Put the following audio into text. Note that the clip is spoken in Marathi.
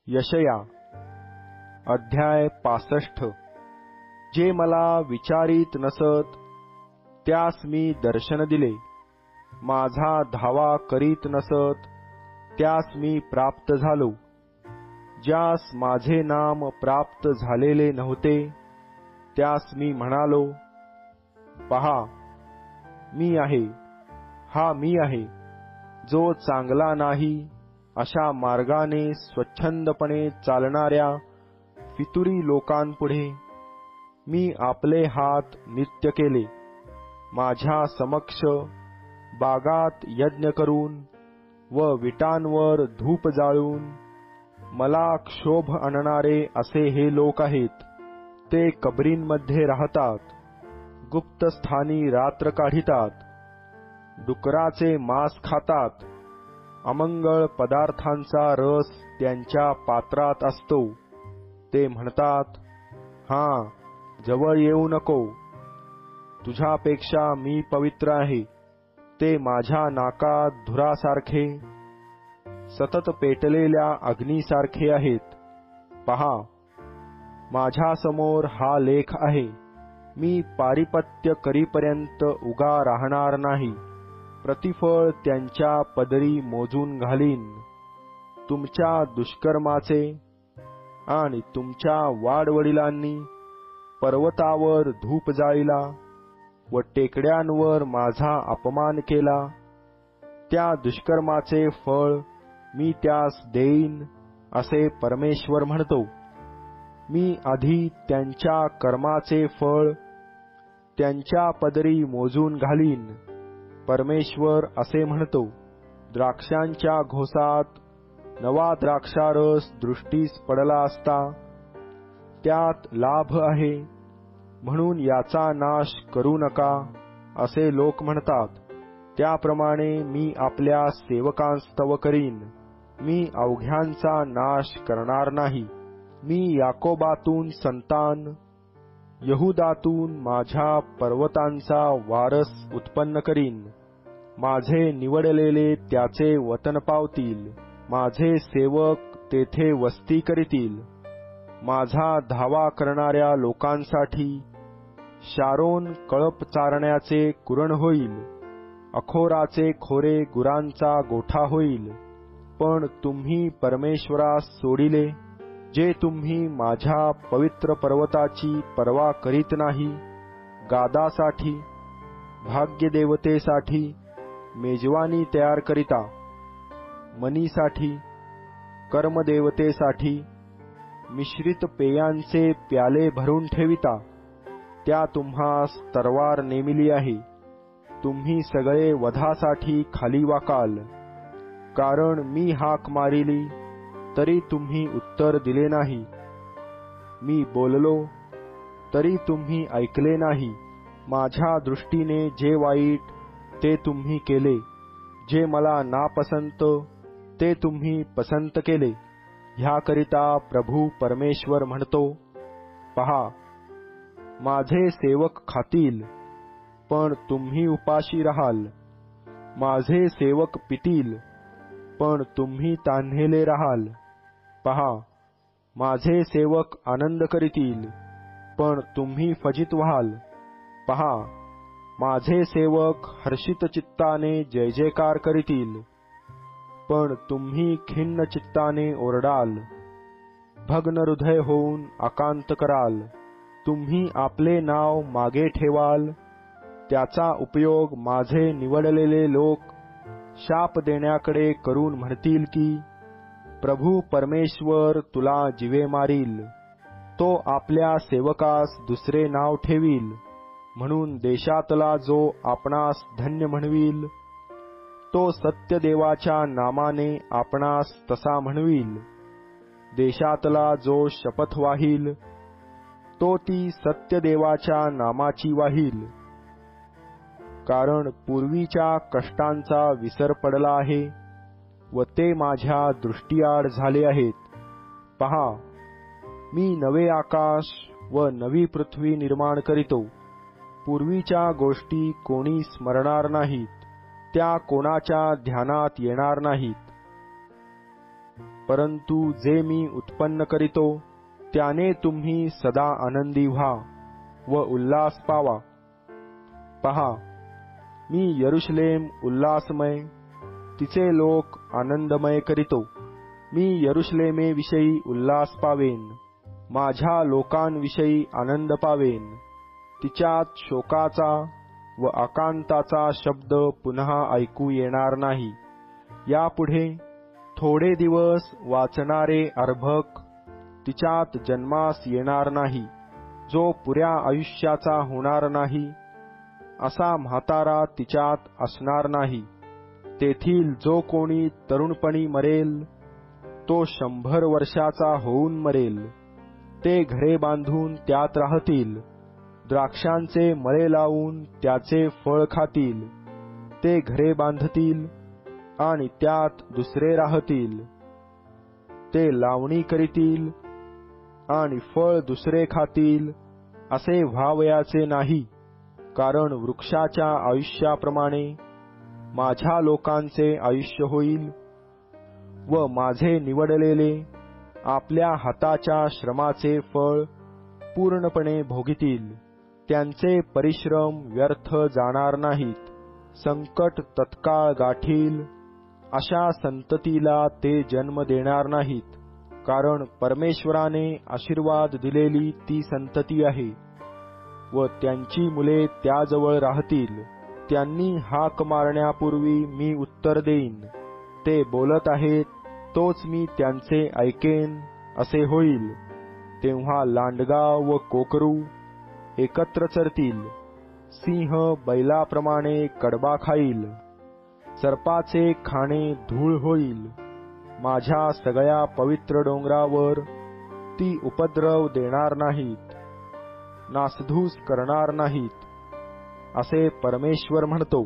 यशया अध्याय 65। जे मला विचारित नसत त्यास मी दर्शन दिले, माझा धावा करीत नसत त्यास मी प्राप्त झालो। ज्यास माझे नाम प्राप्त झालेले नव्हते त्यास मी म्हणालो, पहा मी आहे, हा मी आहे, जो चांगला नाही अशा मार्गाने स्वच्छंदपणे चालणाऱ्या फितुरी लोकांपुढे मी आपले हात नित्य केले। माझ्या समक्ष बागात यज्ञ करून व विटांवर धूप जाळून मला क्षोभ आणणारे असे हे लोक आहेत। ते कबरींमध्ये राहतात, गुप्त स्थानी रात्र काढितात, डुकराचे मांस खातात, अमंगळ पदार्थांचा रस त्यांच्या पात्रात असतो। ते म्हणतात, हां, जवळ येऊ नको, तुझ्यापेक्षा मी पवित्र आहे। ते माझ्या नाकात धुरासारखे सतत पेटलेल्या अग्नीसारखे आहेत। पहा, माझ्यासमोर हा लेख आहे, मी पारिपत्य करीपर्यंत उगा राहणार नाही। प्रतिफळ त्यांच्या पदरी मोजून घालीन। तुमच्या दुष्कर्माचे आणि तुमच्या वाडवडिलांनी पर्वतावर धूप जाळिला व टेकड्यांवर माझा अपमान केला, त्या दुष्कर्माचे फळ मी त्यास देईन असे परमेश्वर म्हणतो। मी आधी त्यांच्या कर्माचे फळ त्यांच्या पदरी मोजून घालीन, परमेश्वर असे म्हणतो। द्राक्षांच्या घोसात नवा द्राक्षारस दृष्टीस पडला असता त्यात लाभ आहे, म्हणून याचा नाश करू नका असे लोक म्हणतात। त्याप्रमाणे मी आपल्या सेवकांस्तव करीन, मी अवघ्यांचा नाश करणार नाही। मी याकोबातून संतान, यहूदातून माझ्या पर्वतांचा वारस उत्पन्न करीन। माझे निवडलेले त्याचे वतन पावतील, माझे सेवक तेथे वस्ती करीतील। माझा धावा करणाऱ्या लोकांसाठी शारोन कळप चारण्याचे कुरण होईल, अखोराचे खोरे गुरांचा गोठा होईल। पण तुम्ही परमेश्वरास सोडिले, जे तुम्ही माझ्या पवित्र पर्वताची पर्वा करीत नाही। गादासाठी, भाग्यदेवतेसाठी मेजवानी तयार करिता, मनीसाठी, कर्मदेवतेसाठी मिश्रित पेयांचे प्याले भरून ठेविता, त्या तुम्हास तरवार नेमिली आहे। तुम्ही सगळे वधासाठी खाली वाकाल, कारण मी हाक मारिली तरी तुम्ही उत्तर दिले नाही। मी बोललो तरी तुम्ही ऐकले नाही। माझ्या दृष्टीने जे वाईट ते तुम्ही केले, जे मला नापसंत ते तुम्ही पसंत केले। ह्याकरिता प्रभू परमेश्वर म्हणतो, पहा, माझे सेवक खातील पण तुम्ही उपाशी राहाल, माझे सेवक पितील पण तुम्ही तान्हेले राहाल। पहा, माझे सेवक आनंद करीतील पण तुम्ही फजित व्हाल। पहा, माझे सेवक हर्षित चित्ताने जय जयकार करीतील पण तुम्ही खिन्न चित्ताने ओरडाल, भग्न हृदय होऊन आकांत कराल। तुम्ही आपले नाव मागे ठेवाल, त्याचा उपयोग माझे निवडलेले लोक शाप देण्याकडे करून म्हणतील की, प्रभू परमेश्वर तुला जीवे मारील। तो आपल्या सेवकास दुसरे नाव ठेवील, म्हणून देशातला जो आपणास धन्य म्हणवील तो सत्यदेवाच्या नामाने आपणास तसा म्हणवील। देशातला जो शपथ वाहील तो ती सत्यदेवाच्या नामाची वाहील। कारण पूर्वीच्या कष्टांचा विसर पडला आहे व ते माझ्या दृष्टीआड झाले आहेत। पहा, मी नवे आकाश व नवी पृथ्वी निर्माण करीतो। पूर्वीच्या गोष्टी कोणी स्मरणार नाहीत, त्या कोणाच्या ध्यानात येणार नाहीत। परंतु जे मी उत्पन्न करीतो त्याने तुम्ही सदा आनंदी व्हा व उल्हास पावा. पहा, मी यरुशलेम उल्हासमय, तिचे लोक आनंदमय करीतो. मी यरुशलेमेविषयी उल्हास पावेन, माझ्या लोकांविषयी आनंद पावेन. तिच्यात शोकाचा व आकांताचा शब्द पुन्हा ऐकू येणार नाही. यापुढे थोडे दिवस वाचणारे अर्भक तिच्यात जन्मास येणार नाही. जो पुऱ्या आयुष्याचा होणार नाही असा म्हातारा तिच्यात असणार नाही. तेथील जो कोणी तरुणपणी मरेल तो 100 वर्षाचा होऊन मरेल. ते घरे बांधून त्यात राहतील, द्राक्षांचे मळे लावून त्याचे फळ खातील. ते घरे बांधतील आणि त्यात दुसरे राहतील. ते लावणी करीतील आणि फळ दुसरे खातील, असे व्हावयाचे नाही. कारण वृक्षाच्या आयुष्याप्रमाणे माझ्या लोकांचे आयुष्य होईल व माझे निवडलेले आपल्या हाताच्या श्रमाचे फळ पूर्णपणे भोगीतील. त्यांचे परिश्रम व्यर्थ जाणार नाहीत. संकट तत्काळ गाठील अशा संततीला ते जन्म देणार नाहीत. कारण परमेश्वराने आशीर्वाद दिलेली ती संतती आहे व त्यांची मुले त्याजवळ राहतील. त्यांनी हाक मारण्यापूर्वी मी उत्तर देईन. ते बोलत आहेत तोच मी त्यांचे ऐकेन असे होईल. तेव्हा लांडगा व कोकरू एकत्र चरतील. सिंह बैलाप्रमाणे कडबा खाईल. सर्पाचे खाणे धूळ होईल. माझ्या सगळ्या पवित्र डोंगरावर ती उपद्रव देणार नाहीत, नासधूस करणार नाहीत, असे परमेश्वर म्हणतो.